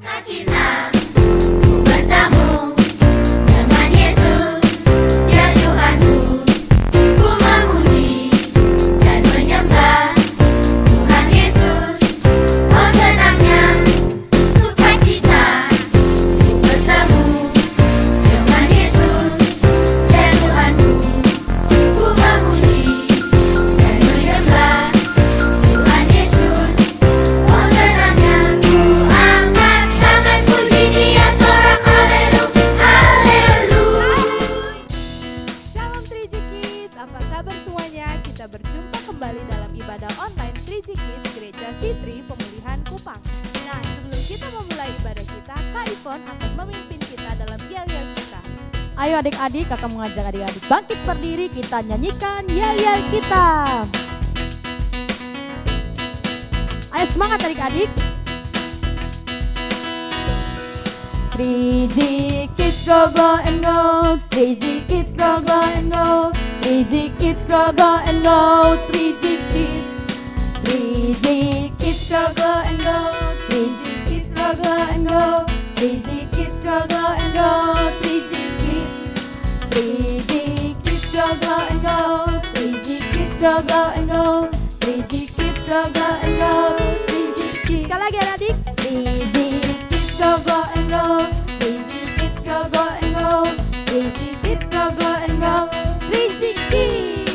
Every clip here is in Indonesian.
Sukacita, ku bertemu dengan Yesus, Dia Tuhanku. Ku memuji dan menyembah Tuhan Yesus. Oh senangnya sukacita, ku bertemu dengan Yesus, Dia Tuhanku. Ku memuji dan menyembah Tuhan Yesus. Oh senangnya ku angkat tangan puji Dia, sorak haleluya, haleluya. Shalom 3G Kids, apa kabar semuanya? Kita berjumpa kembali dalam ibadah online 3G Kids Gereja Sitri Pemulihan Kupang. Nah, sebelum kita memulai ibadah kita, Kak Ivon akan memimpin kita dalam yel-yel kita. Ayo adik-adik, kakak mengajak adik-adik bangkit berdiri, kita nyanyikan yel-yel kita. Ayo semangat adik-adik. 3G Kids go go and go, 3G Kids go go and go, 3G Kids go go and go, 3G Kids, 3G Kids go go and go, 3G Kids go go and go, 3G Kids go go and go, 3G Kids, 3G Kids go go and go, 3G Kids go go and go, 3G Kids go go and go, 3G Kids. Sekali lagi adik. 3G Kids go go and go, 3G Kids go go and go, 3G Kids go go and go, 3G Kids.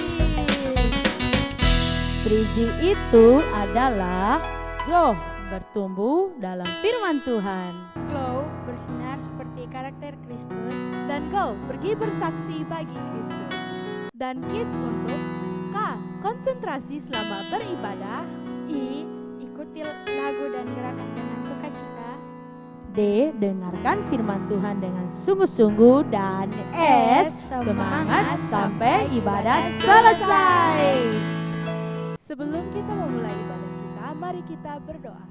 3G itu adalah grow, bertumbuh dalam firman Tuhan. Glow bersinar seperti karakter Kristus. Dan go, pergi bersaksi bagi Kristus. Dan kids untuk K, konsentrasi selama beribadah. I. Ikuti lagu dan gerakan dengan sukacita. D. Dengarkan firman Tuhan dengan sungguh-sungguh. Dan S. Semangat sampai ibadah selesai. Sebelum kita memulai ibadah kita, mari kita berdoa.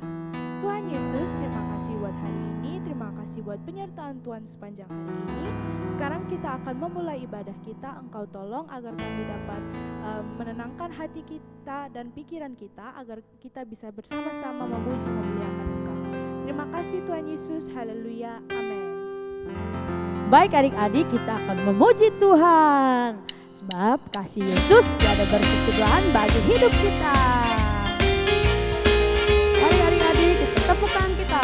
Tuhan Yesus, terima kasih buat hari ini, terima kasih buat penyertaan Tuhan sepanjang hari ini. Sekarang kita akan memulai ibadah kita. Engkau tolong agar kami dapat menenangkan hati kita dan pikiran kita, agar kita bisa bersama-sama memuji memuliakan Engkau. Terima kasih Tuhan Yesus, haleluya, amin. Baik adik-adik, kita akan memuji Tuhan. Sebab kasih Yesus tiada berkesudahan bagi hidup kita. Mari adik-adik, kita tepuk tangan kita.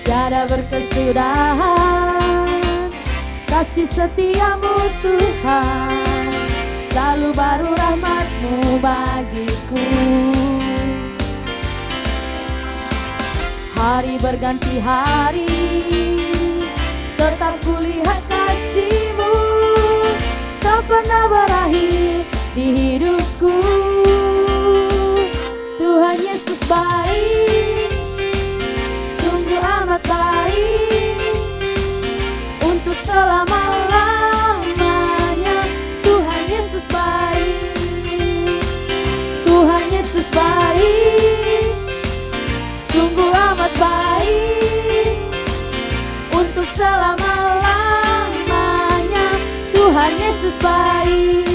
Tiada berkesudahan kasih setiamu Tuhan, selalu baru rahmat-Mu bagiku. Hari berganti hari, tetap kulihat kasih-Mu, tak pernah berakhir di hidupku. Tuhan Yesus baik, sungguh amat baik, untuk selama-lamanya. Tuhan Yesus baik, Tuhan Yesus baik, sungguh amat baik, untuk selama-lamanya. Tuhan Yesus baik.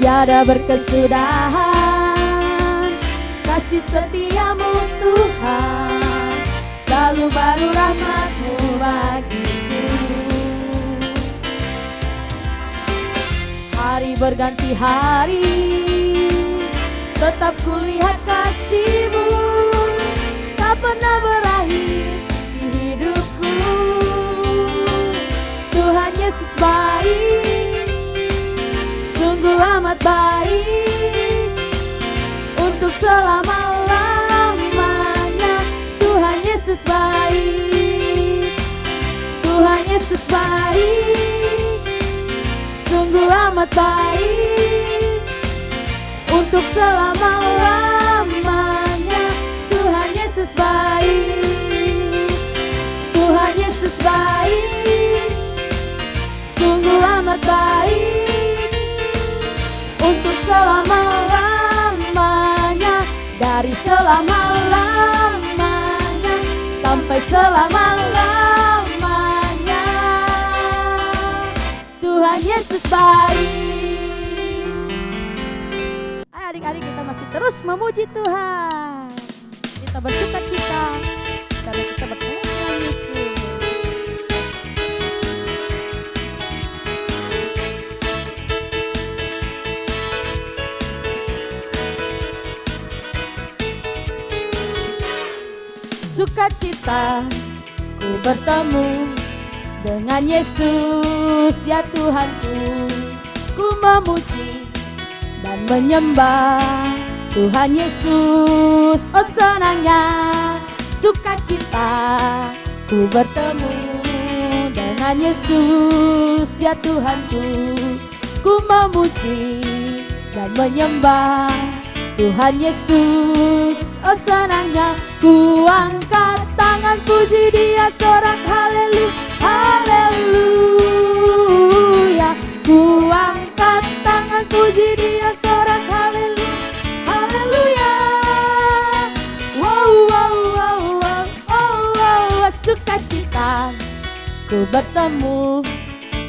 Tiada berkesudahan kasih setiamu Tuhan, selalu baru rahmat-Mu bagiku. Hari berganti hari, tetap kulihat kasih-Mu, tak pernah berakhir di hidupku. Tuhan Yesus baik, sungguh amat baik, untuk selama-lamanya. Tuhan Yesus baik, Tuhan Yesus baik, sungguh amat baik, untuk selama-lamanya. Tuhan Yesus baik, Tuhan Yesus baik, sungguh amat baik, untuk selama-lamanya. Dari selama-lamanya sampai selama-lamanya. Tuhan Yesus baik. Ayo adik-adik, kita masih terus memuji Tuhan. Kita bersuka cita karena kita bertemu dengan Yesus. Sukacita ku bertemu dengan Yesus, ya Tuhanku. Ku memuji dan menyembah Tuhan Yesus. Oh senangnya sukacita ku bertemu dengan Yesus, ya Tuhanku. Ku memuji dan menyembah Tuhan Yesus. Oh senangnya ku angkat tangan puji Dia sorak haleluya, haleluya. Ku angkat tangan puji Dia sorak haleluya, haleluya. Wow, wow, wow, wow, oh, wow. Sukacita ku bertemu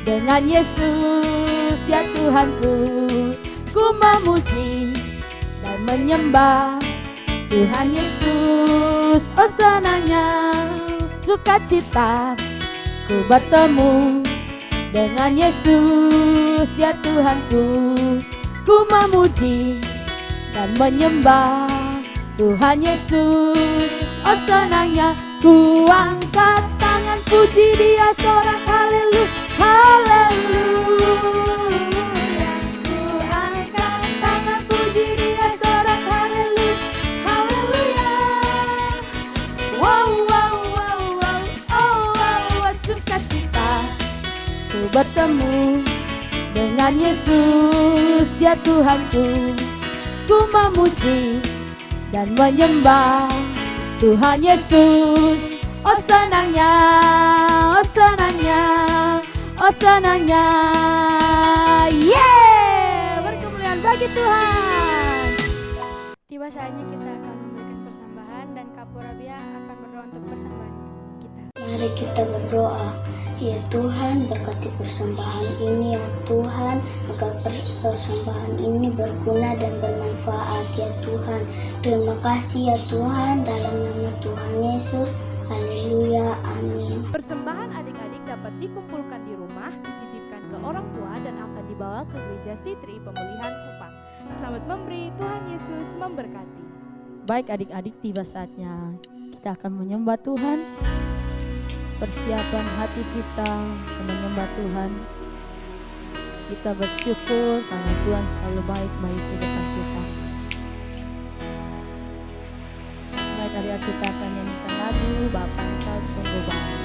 dengan Yesus, ya Tuhanku. Ku memuji dan menyembah Tuhan Yesus. Oh senangnya sukacita ku bertemu dengan Yesus, ya Tuhanku. Ku memuji dan menyembah Tuhan Yesus. Oh senangnya ku angkat tangan puji Dia sorak haleluya, haleluya. Ku angkat tangan puji Dia sorak haleluya, haleluya. Wow, wow, wow, wow, oh, wow. Sukacita ku bertemu dengan Yesus, ya Tuhanku. Ku memuji dan menyembah Tuhan Yesus. Oh senangnya, oh senangnya, oh senangnya. Yeah, berkemuliaan bagi Tuhan. Tiba saatnya kita akan memberikan persembahan dan Kak Rabia akan berdoa untuk persembahan kita. Mari kita berdoa. Ya Tuhan, berkati persembahan ini ya Tuhan, agar persembahan ini berguna dan bermanfaat ya Tuhan. Terima kasih ya Tuhan, dalam nama Tuhan Yesus. Haleluya, amin. Persembahan adik-adik dapat dikumpulkan di rumah, dititipkan ke orang tua dan akan dibawa ke gereja Sitri Pemulihan Kupang. Selamat memberi, Tuhan Yesus memberkati. Baik adik-adik, tiba saatnya kita akan menyembah Tuhan. Persiapan hati kita menyembah Tuhan. Kita bersyukur karena Tuhan selalu baik bagi kehidupan kita. Baik adik-adik, kita akan nyanyikan lagu Bapa Engkau Sungguh Baik.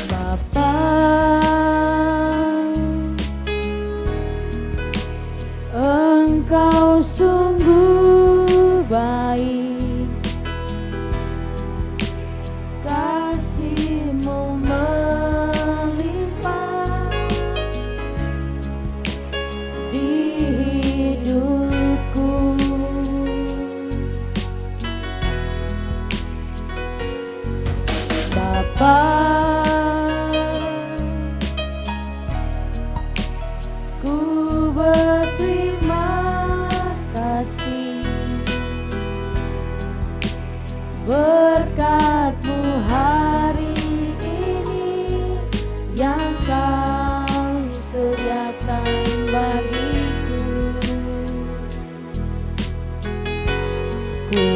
Bapa, Engkau sungguh baik, kasih-Mu melimpah di hidupku. Bapa, ku berterima kasih berkat-Mu hari ini yang Kau sediakan bagiku. Ku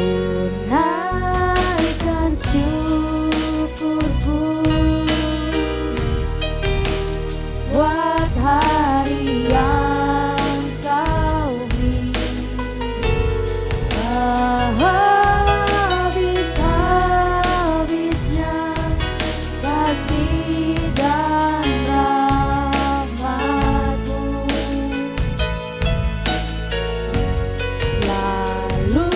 naikkan syukurku buat hari yang Kau beri. Habis-habisnya kasih dan rahmat-Mu selalu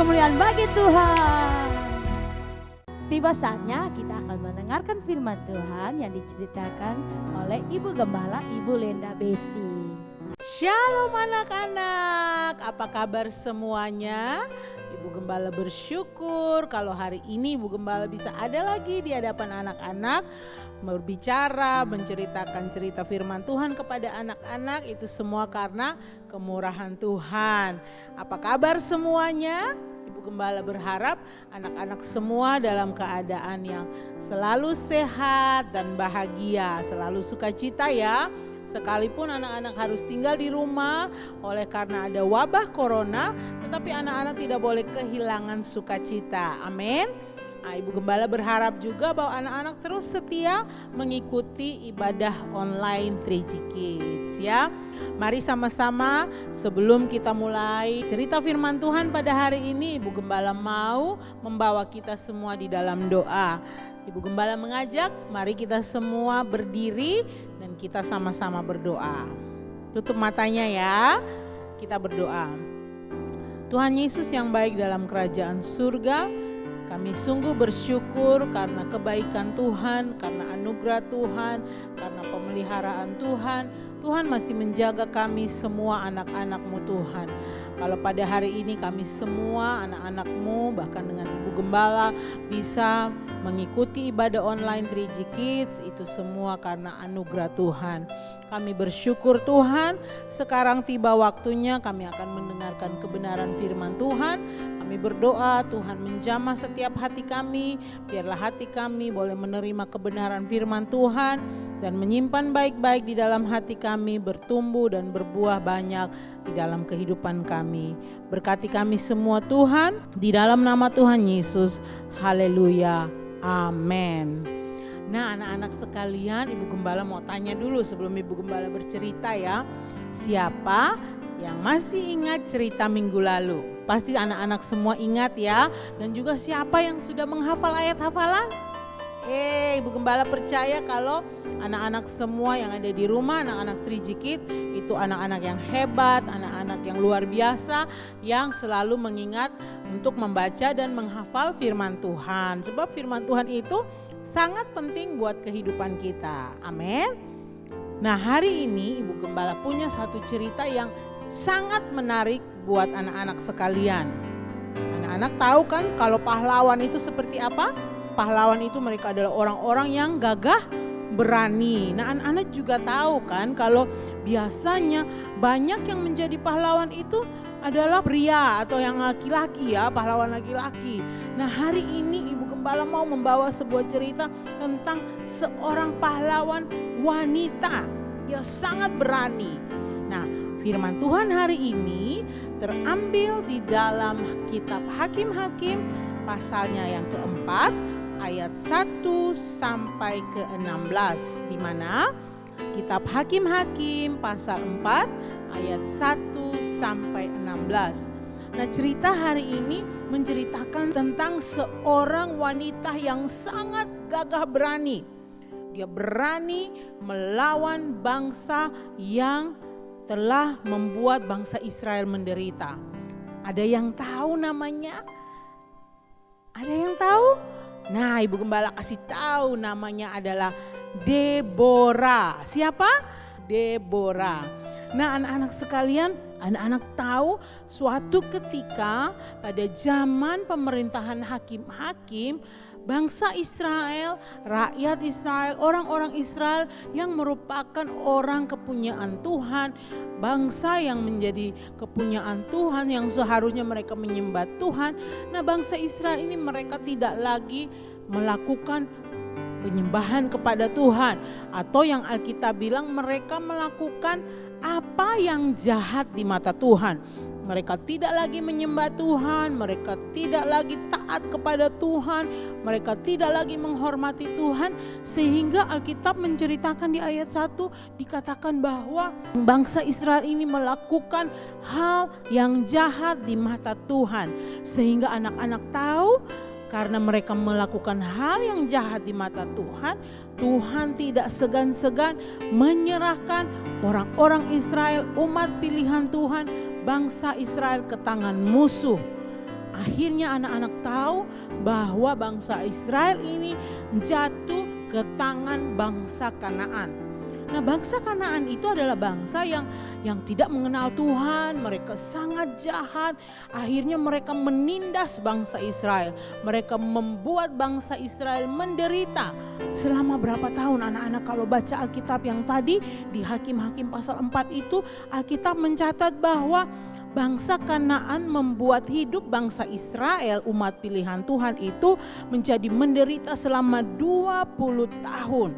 kemuliaan bagi Tuhan. Tiba saatnya kita akan mendengarkan firman Tuhan yang diceritakan oleh Ibu Gembala, Ibu Lenda Besi. Shalom anak-anak, apa kabar semuanya? Ibu Gembala bersyukur kalau hari ini Ibu Gembala bisa ada lagi di hadapan anak-anak, berbicara, menceritakan cerita firman Tuhan kepada anak-anak. Itu semua karena kemurahan Tuhan. Apa kabar semuanya? Ibu Gembala berharap anak-anak semua dalam keadaan yang selalu sehat dan bahagia, selalu sukacita ya. Sekalipun anak-anak harus tinggal di rumah oleh karena ada wabah corona, tetapi anak-anak tidak boleh kehilangan sukacita. Amin. Nah, Ibu Gembala berharap juga bahwa anak-anak terus setia mengikuti ibadah online 3G Kids ya. Mari sama-sama sebelum kita mulai cerita firman Tuhan pada hari ini, Ibu Gembala mau membawa kita semua di dalam doa. Ibu Gembala mengajak, mari kita semua berdiri dan kita sama-sama berdoa. Tutup matanya ya, kita berdoa. Tuhan Yesus yang baik dalam kerajaan surga, kami sungguh bersyukur karena kebaikan Tuhan, karena anugerah Tuhan, karena pemeliharaan Tuhan. Tuhan masih menjaga kami semua anak-anak-Mu Tuhan. Kalau pada hari ini kami semua anak-anak-Mu bahkan dengan Ibu Gembala bisa mengikuti ibadah online 3G Kids, itu semua karena anugerah Tuhan. Kami bersyukur Tuhan, sekarang tiba waktunya kami akan mendengarkan kebenaran firman Tuhan. Kami berdoa Tuhan menjamah setiap hati kami, biarlah hati kami boleh menerima kebenaran firman Tuhan dan menyimpan baik-baik di dalam hati kami, bertumbuh dan berbuah banyak di dalam kehidupan kami. Berkati kami semua Tuhan, di dalam nama Tuhan Yesus. Haleluya. Amin. Nah anak-anak sekalian, Ibu Gembala mau tanya dulu sebelum Ibu Gembala bercerita ya. Siapa yang masih ingat cerita minggu lalu? Pasti anak-anak semua ingat ya. Dan juga siapa yang sudah menghafal ayat hafalan? Ibu Gembala percaya kalau anak-anak semua yang ada di rumah, anak-anak 3G Kids itu anak-anak yang hebat, anak-anak yang luar biasa, yang selalu mengingat untuk membaca dan menghafal firman Tuhan. Sebab firman Tuhan itu sangat penting buat kehidupan kita. Amin. Nah hari ini Ibu Gembala punya satu cerita yang sangat menarik buat anak-anak sekalian. Anak-anak tahu kan kalau pahlawan itu seperti apa? Pahlawan itu mereka adalah orang-orang yang gagah berani. Nah anak-anak juga tahu kan kalau biasanya banyak yang menjadi pahlawan itu adalah pria atau yang laki-laki ya, pahlawan laki-laki. Nah hari ini Ibu Gembala mau membawa sebuah cerita tentang seorang pahlawan wanita yang sangat berani. Nah firman Tuhan hari ini terambil di dalam kitab Hakim-Hakim pasalnya yang keempat ayat 1 sampai ke 16, di mana kitab Hakim-Hakim pasal 4 ayat 1 sampai 16. Nah cerita hari ini menceritakan tentang seorang wanita yang sangat gagah berani. Dia berani melawan bangsa yang telah membuat bangsa Israel menderita. Ada yang tahu namanya? Ada yang tahu? Nah Ibu Gembala kasih tahu namanya adalah Deborah. Siapa? Deborah. Nah anak-anak sekalian, anak-anak tahu suatu ketika pada zaman pemerintahan hakim-hakim, bangsa Israel, rakyat Israel, orang-orang Israel yang merupakan orang kepunyaan Tuhan, bangsa yang menjadi kepunyaan Tuhan yang seharusnya mereka menyembah Tuhan. Nah bangsa Israel ini mereka tidak lagi melakukan penyembahan kepada Tuhan, atau yang Alkitab bilang mereka melakukan apa yang jahat di mata Tuhan. Mereka tidak lagi menyembah Tuhan, mereka tidak lagi taat kepada Tuhan, mereka tidak lagi menghormati Tuhan. Sehingga Alkitab menceritakan di ayat 1 dikatakan bahwa bangsa Israel ini melakukan hal yang jahat di mata Tuhan. Sehingga anak-anak tahu karena mereka melakukan hal yang jahat di mata Tuhan, Tuhan tidak segan-segan menyerahkan orang-orang Israel, umat pilihan Tuhan, bangsa Israel ke tangan musuh. Akhirnya anak-anak tahu bahwa bangsa Israel ini jatuh ke tangan bangsa Kanaan. Nah, bangsa Kanaan itu adalah bangsa yang tidak mengenal Tuhan, mereka sangat jahat. Akhirnya mereka menindas bangsa Israel. Mereka membuat bangsa Israel menderita. Selama berapa tahun anak-anak kalau baca Alkitab yang tadi di Hakim-Hakim pasal 4 itu, Alkitab mencatat bahwa bangsa Kanaan membuat hidup bangsa Israel, umat pilihan Tuhan itu menjadi menderita selama 20 tahun.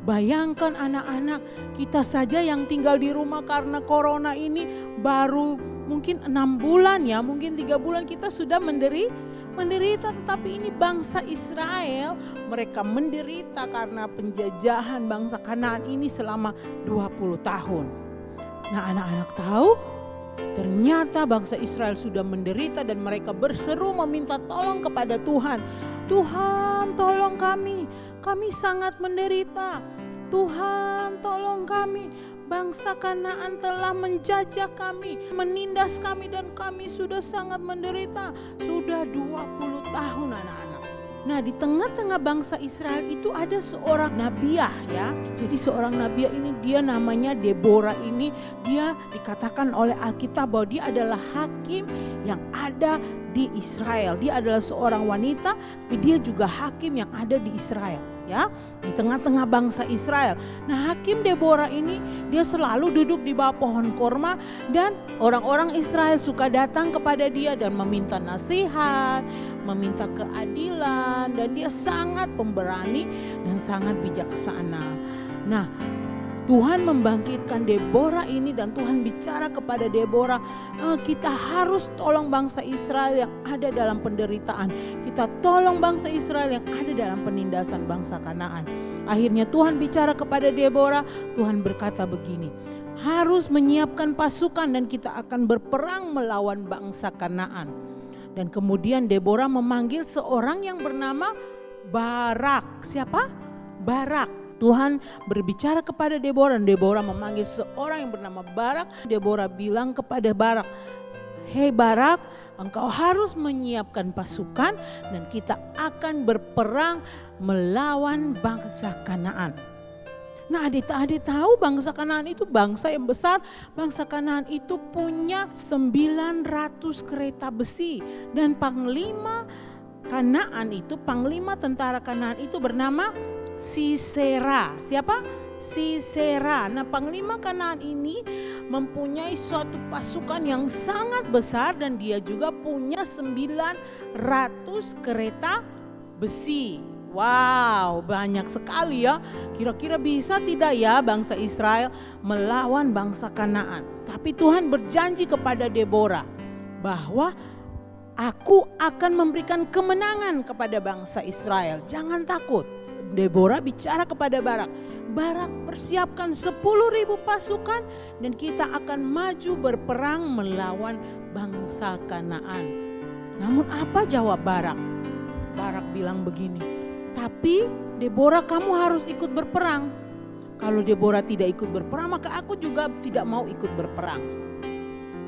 Bayangkan anak-anak, kita saja yang tinggal di rumah karena corona ini baru mungkin 6 bulan ya, mungkin 3 bulan kita sudah menderita. Tetapi ini bangsa Israel, mereka menderita karena penjajahan bangsa Kanaan ini selama 20 tahun. Nah, anak-anak tahu ternyata bangsa Israel sudah menderita dan mereka berseru meminta tolong kepada Tuhan. Tuhan, tolong kami sangat menderita. Tuhan, tolong kami. Bangsa Kanaan telah menjajah kami, menindas kami dan kami sudah sangat menderita. Sudah 20 tahun anak-anak. Nah, di tengah-tengah bangsa Israel itu ada seorang nabiah ya. Jadi seorang nabiah ini dia namanya Deborah ini, dia dikatakan oleh Alkitab bahwa dia adalah hakim yang ada di Israel. Dia adalah seorang wanita, tapi dia juga hakim yang ada di Israel. Ya, di tengah-tengah bangsa Israel. Nah, hakim Deborah ini dia selalu duduk di bawah pohon korma dan orang-orang Israel suka datang kepada dia dan meminta nasihat, meminta keadilan, dan dia sangat pemberani dan sangat bijaksana. Nah, Tuhan membangkitkan Deborah ini dan Tuhan bicara kepada Deborah, kita harus tolong bangsa Israel yang ada dalam penderitaan. Kita tolong bangsa Israel yang ada dalam penindasan bangsa Kanaan. Akhirnya Tuhan bicara kepada Deborah, Tuhan berkata begini, harus menyiapkan pasukan dan kita akan berperang melawan bangsa Kanaan. Dan kemudian Deborah memanggil seorang yang bernama Barak. Siapa? Barak. Tuhan berbicara kepada Deborah dan Deborah memanggil seorang yang bernama Barak. Deborah bilang kepada Barak, hei Barak, engkau harus menyiapkan pasukan dan kita akan berperang melawan bangsa Kanaan. Nah, adik-adik tahu bangsa Kanaan itu bangsa yang besar. Bangsa Kanaan itu punya 900 kereta besi dan panglima Kanaan itu, panglima tentara Kanaan itu bernama Sisera. Siapa? Sisera. Nah, panglima Kanaan ini mempunyai suatu pasukan yang sangat besar dan dia juga punya 900 kereta besi. Wow, banyak sekali ya. Kira-kira bisa tidak ya bangsa Israel melawan bangsa Kanaan? Tapi Tuhan berjanji kepada Deborah bahwa aku akan memberikan kemenangan kepada bangsa Israel. Jangan takut. Deborah bicara kepada Barak, Barak persiapkan 10.000 pasukan dan kita akan maju berperang melawan bangsa Kanaan. Namun apa jawab Barak? Barak bilang begini, tapi Deborah kamu harus ikut berperang. Kalau Deborah tidak ikut berperang maka aku juga tidak mau ikut berperang.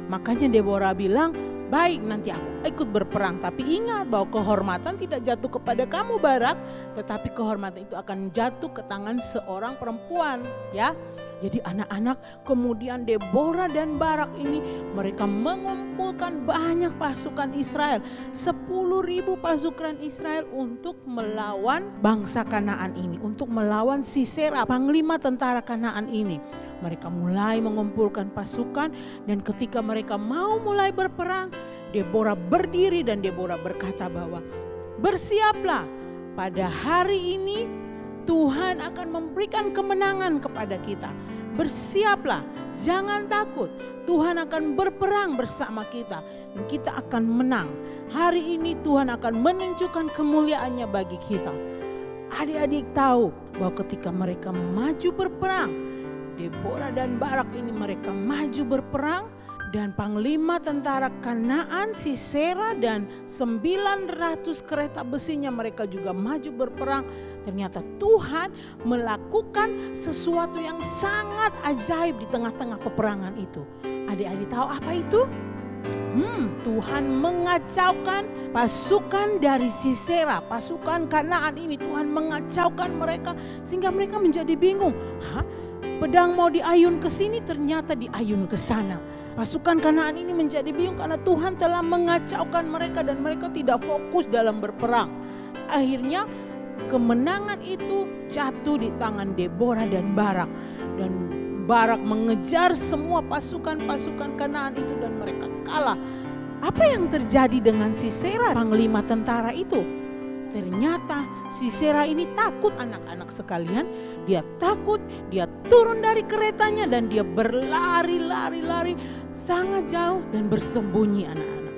Makanya Deborah bilang, baik nanti aku ikut berperang, tapi ingat bahwa kehormatan tidak jatuh kepada kamu Barak, tetapi kehormatan itu akan jatuh ke tangan seorang perempuan ya. Jadi anak-anak, kemudian Deborah dan Barak ini mereka mengumpulkan banyak pasukan Israel, 10.000 pasukan Israel untuk melawan bangsa Kanaan ini, untuk melawan Sisera, panglima tentara Kanaan ini. Mereka mulai mengumpulkan pasukan dan ketika mereka mau mulai berperang, Deborah berdiri dan Deborah berkata bahwa bersiaplah, pada hari ini Tuhan akan memberikan kemenangan kepada kita. Bersiaplah, jangan takut. Tuhan akan berperang bersama kita dan kita akan menang. Hari ini Tuhan akan menunjukkan kemuliaannya bagi kita. Adik-adik tahu bahwa ketika mereka maju berperang, Deborah dan Barak ini mereka maju berperang dan panglima tentara Kanaan Sisera dan 900 kereta besinya mereka juga maju berperang. Ternyata Tuhan melakukan sesuatu yang sangat ajaib di tengah-tengah peperangan itu. Adik-adik tahu apa itu? Tuhan mengacaukan pasukan dari Sisera, pasukan Kanaan ini. Tuhan mengacaukan mereka sehingga mereka menjadi bingung. Pedang mau diayun ke sini, ternyata diayun ke sana. Pasukan Kanaan ini menjadi bingung karena Tuhan telah mengacaukan mereka dan mereka tidak fokus dalam berperang. Akhirnya kemenangan itu jatuh di tangan Deborah dan Barak. Dan Barak mengejar semua pasukan-pasukan Kanaan itu dan mereka kalah. Apa yang terjadi dengan Sisera, panglima tentara itu? Ternyata Sisera ini takut, anak-anak sekalian. Dia takut, dia turun dari keretanya dan dia berlari sangat jauh dan bersembunyi anak-anak.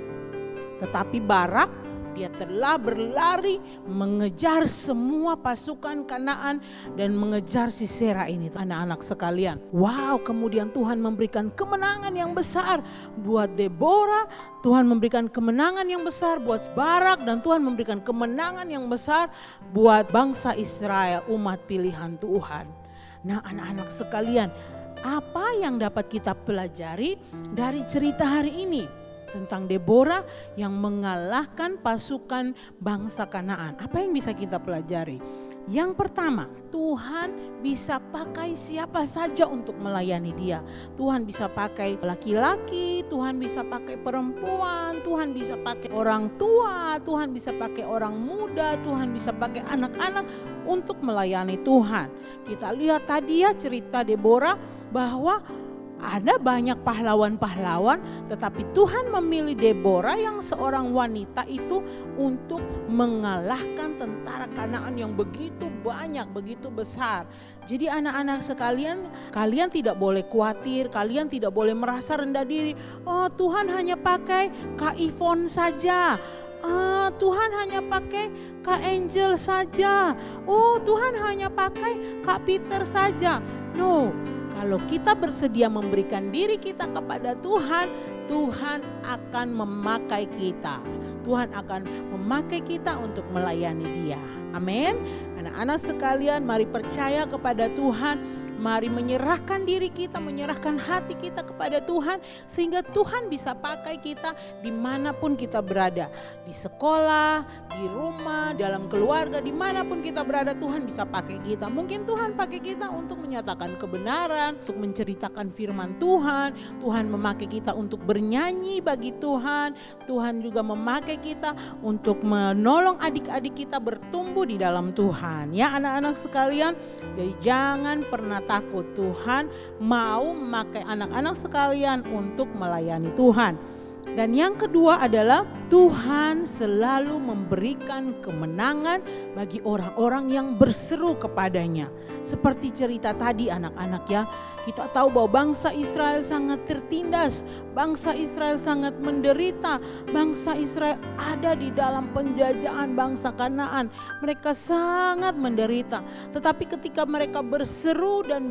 Tetapi Barak, dia telah berlari mengejar semua pasukan Kanaan dan mengejar Sisera ini, anak-anak sekalian. Wow, kemudian Tuhan memberikan kemenangan yang besar buat Deborah, Tuhan memberikan kemenangan yang besar buat Barak, dan Tuhan memberikan kemenangan yang besar buat bangsa Israel, umat pilihan Tuhan. Nah, anak-anak sekalian, apa yang dapat kita pelajari dari cerita hari ini? Tentang Deborah yang mengalahkan pasukan bangsa Kanaan. Apa yang bisa kita pelajari? Yang pertama, Tuhan bisa pakai siapa saja untuk melayani Dia. Tuhan bisa pakai laki-laki, Tuhan bisa pakai perempuan, Tuhan bisa pakai orang tua, Tuhan bisa pakai orang muda, Tuhan bisa pakai anak-anak untuk melayani Tuhan. Kita lihat tadi ya cerita Deborah bahwa ada banyak pahlawan-pahlawan, tetapi Tuhan memilih Deborah yang seorang wanita itu untuk mengalahkan tentara Kanaan yang begitu banyak, begitu besar. Jadi anak-anak sekalian, kalian tidak boleh khawatir, kalian tidak boleh merasa rendah diri. Oh, Tuhan hanya pakai Kak Ivon saja. Tuhan hanya pakai Kak Angel saja. Oh, Tuhan hanya pakai Kak Peter saja. No. Kalau kita bersedia memberikan diri kita kepada Tuhan, Tuhan akan memakai kita. Tuhan akan memakai kita untuk melayani Dia. Amin. Anak-anak sekalian, mari percaya kepada Tuhan. Mari menyerahkan diri kita, menyerahkan hati kita kepada Tuhan, sehingga Tuhan bisa pakai kita dimanapun kita berada. Di sekolah, di rumah, dalam keluarga, dimanapun kita berada, Tuhan bisa pakai kita. Mungkin Tuhan pakai kita untuk menyatakan kebenaran, untuk menceritakan firman Tuhan. Tuhan memakai kita untuk bernyanyi bagi Tuhan. Tuhan juga memakai kita untuk menolong adik-adik kita bertumbuh di dalam Tuhan. Ya anak-anak sekalian, jadi jangan pernah takut. Tuhan mau memakai anak-anak sekalian untuk melayani Tuhan. Dan yang kedua adalah Tuhan selalu memberikan kemenangan bagi orang-orang yang berseru kepadanya. Seperti cerita tadi anak-anak ya, kita tahu bahwa bangsa Israel sangat tertindas, bangsa Israel sangat menderita, bangsa Israel ada di dalam penjajahan bangsa Kanaan. Mereka sangat menderita, tetapi ketika mereka berseru dan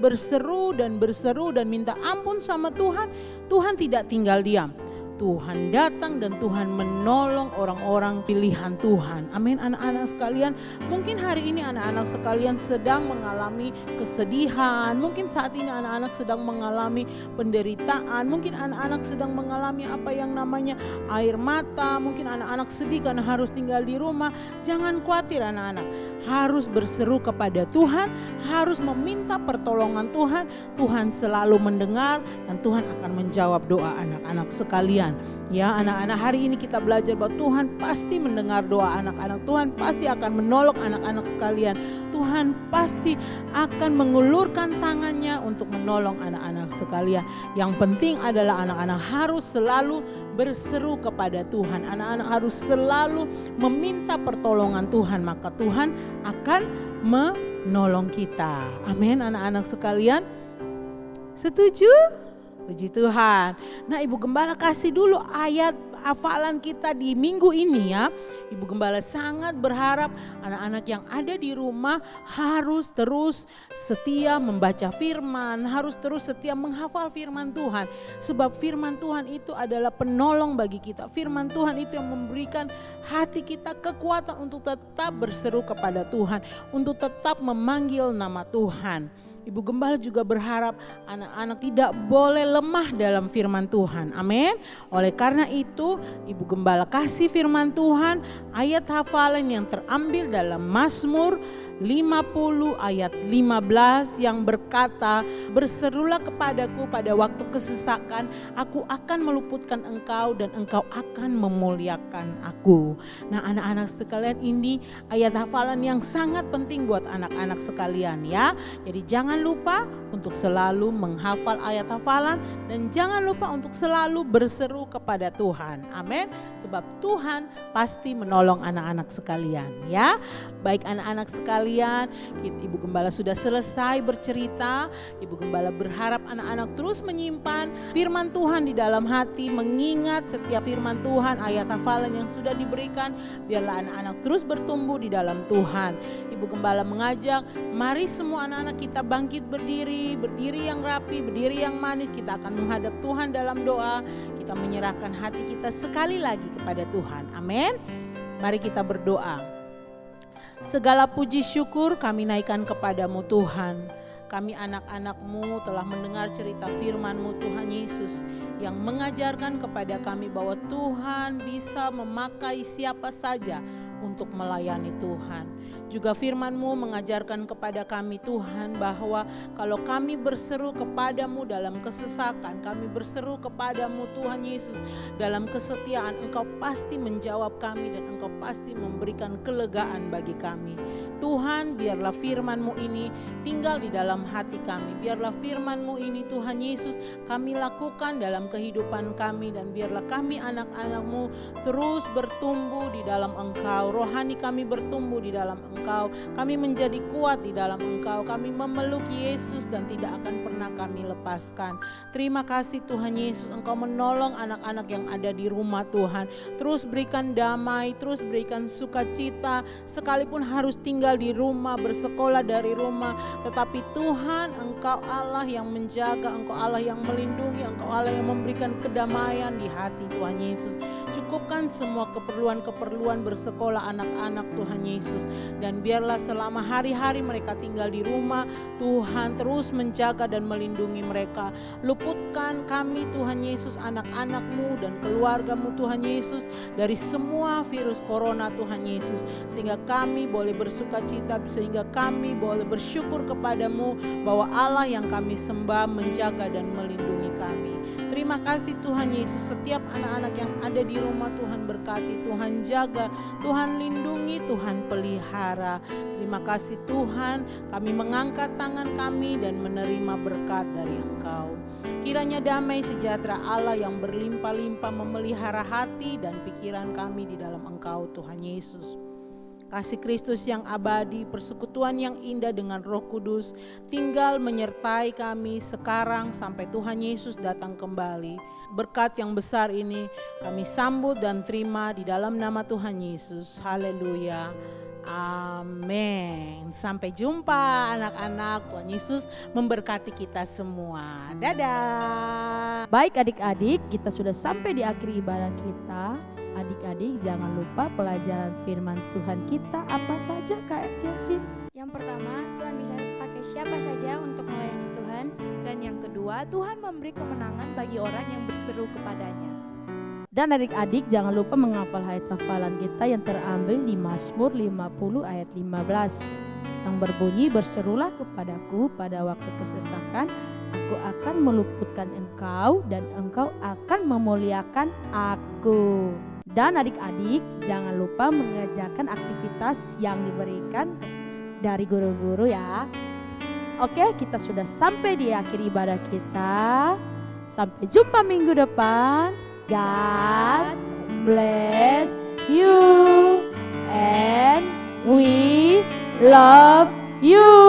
minta ampun sama Tuhan, Tuhan tidak tinggal diam. Tuhan datang dan Tuhan menolong orang-orang pilihan Tuhan. Amin anak-anak sekalian. Mungkin hari ini anak-anak sekalian sedang mengalami kesedihan. Mungkin saat ini anak-anak sedang mengalami penderitaan. Mungkin anak-anak sedang mengalami apa yang namanya air mata. Mungkin anak-anak sedih karena harus tinggal di rumah. Jangan khawatir anak-anak. Harus berseru kepada Tuhan. Harus meminta pertolongan Tuhan. Tuhan selalu mendengar dan Tuhan akan menjawab doa anak-anak sekalian. Ya anak-anak, hari ini kita belajar bahwa Tuhan pasti mendengar doa anak-anak. Tuhan pasti akan menolong anak-anak sekalian. Tuhan pasti akan mengulurkan tangannya untuk menolong anak-anak sekalian. Yang penting adalah anak-anak harus selalu berseru kepada Tuhan. Anak-anak harus selalu meminta pertolongan Tuhan, maka Tuhan akan menolong kita. Amin anak-anak sekalian. Setuju? Puji Tuhan. Nah, Ibu Gembala kasih dulu ayat hafalan kita di minggu ini ya. Ibu Gembala sangat berharap anak-anak yang ada di rumah harus terus setia membaca firman, harus terus setia menghafal firman Tuhan. Sebab firman Tuhan itu adalah penolong bagi kita. Firman Tuhan itu yang memberikan hati kita kekuatan untuk tetap berseru kepada Tuhan, untuk tetap memanggil nama Tuhan. Ibu Gembala juga berharap anak-anak tidak boleh lemah dalam firman Tuhan. Amin. Oleh karena itu, Ibu Gembala kasih firman Tuhan, ayat hafalan yang terambil dalam Mazmur 50 ayat 15 yang berkata, berserulah kepadaku pada waktu kesesakan, aku akan meluputkan engkau dan engkau akan memuliakan aku. Nah, anak-anak sekalian, ini ayat hafalan yang sangat penting buat anak-anak sekalian ya. Jadi jangan lupa untuk selalu menghafal ayat hafalan dan jangan lupa untuk selalu berseru kepada Tuhan. Amin. Sebab Tuhan pasti menolong anak-anak sekalian ya. Baik anak-anak sekalian, Ibu Gembala sudah selesai bercerita. Ibu Gembala berharap anak-anak terus menyimpan firman Tuhan di dalam hati, mengingat setiap firman Tuhan, ayat hafalan yang sudah diberikan. Biarlah anak-anak terus bertumbuh di dalam Tuhan. Ibu Gembala mengajak, mari semua anak-anak kita bangkit berdiri yang rapi, berdiri yang manis. Kita akan menghadap Tuhan dalam doa. Kita menyerahkan hati kita sekali lagi kepada Tuhan. Amin. Mari kita berdoa. Segala puji syukur kami naikkan kepadamu Tuhan. Kami anak-anak-Mu telah mendengar cerita firman-Mu Tuhan Yesus yang mengajarkan kepada kami bahwa Tuhan bisa memakai siapa saja untuk melayani Tuhan. Juga firman-Mu mengajarkan kepada kami Tuhan bahwa kalau kami berseru kepadamu dalam kesesakan, kami berseru kepadamu Tuhan Yesus dalam kesetiaan, Engkau pasti menjawab kami dan Engkau pasti memberikan kelegaan bagi kami. Tuhan, biarlah firman-Mu ini tinggal di dalam hati kami. Biarlah firman-Mu ini Tuhan Yesus kami lakukan dalam kehidupan kami, dan biarlah kami anak-anak-Mu terus bertumbuh di dalam Engkau. Rohani kami bertumbuh di dalam Engkau. Kami menjadi kuat di dalam Engkau. Kami memeluk Yesus dan tidak akan pernah kami lepaskan. Terima kasih Tuhan Yesus, Engkau menolong anak-anak yang ada di rumah Tuhan. Terus berikan damai, terus berikan sukacita, sekalipun harus tinggal di rumah, bersekolah dari rumah. Tetapi Tuhan, Engkau Allah yang menjaga, Engkau Allah yang melindungi, Engkau Allah yang memberikan kedamaian di hati Tuhan Yesus. Cukupkan semua keperluan-keperluan bersekolah anak-anak Tuhan Yesus. Dan biarlah selama hari-hari mereka tinggal di rumah, Tuhan terus menjaga dan melindungi mereka. Luputkan kami Tuhan Yesus, anak-anak-Mu dan keluarga-Mu Tuhan Yesus, dari semua virus corona Tuhan Yesus. Sehingga kami boleh bersukacita, sehingga kami boleh bersyukur kepadamu bahwa Allah yang kami sembah menjaga dan melindungi kami. Terima kasih Tuhan Yesus, setiap anak-anak yang ada di rumah Tuhan berkati, Tuhan jaga, Tuhan lindungi, Tuhan pelihara. Terima kasih Tuhan, kami mengangkat tangan kami dan menerima berkat dari Engkau. Kiranya damai sejahtera Allah yang berlimpah-limpah memelihara hati dan pikiran kami di dalam Engkau Tuhan Yesus. Kasih Kristus yang abadi, persekutuan yang indah dengan Roh Kudus tinggal menyertai kami sekarang sampai Tuhan Yesus datang kembali. Berkat yang besar ini kami sambut dan terima di dalam nama Tuhan Yesus. Haleluya. Amin. Sampai jumpa anak-anak. Tuhan Yesus memberkati kita semua. Dadah. Baik adik-adik, kita sudah sampai di akhir ibadah kita. Adik-adik jangan lupa pelajaran firman Tuhan kita apa saja Kak Jensi? Yang pertama, Tuhan bisa pakai siapa saja untuk melayani Tuhan. Dan yang kedua, Tuhan memberi kemenangan bagi orang yang berseru kepadanya. Dan adik-adik jangan lupa menghafal ayat hafalan kita yang terambil di Mazmur 50 ayat 15 yang berbunyi, berserulah kepadaku pada waktu kesesakan, aku akan meluputkan engkau dan engkau akan memuliakan aku. Dan adik-adik jangan lupa mengerjakan aktivitas yang diberikan dari guru-guru ya. Oke, kita sudah sampai di akhir ibadah kita. Sampai jumpa minggu depan. God bless you and we love you.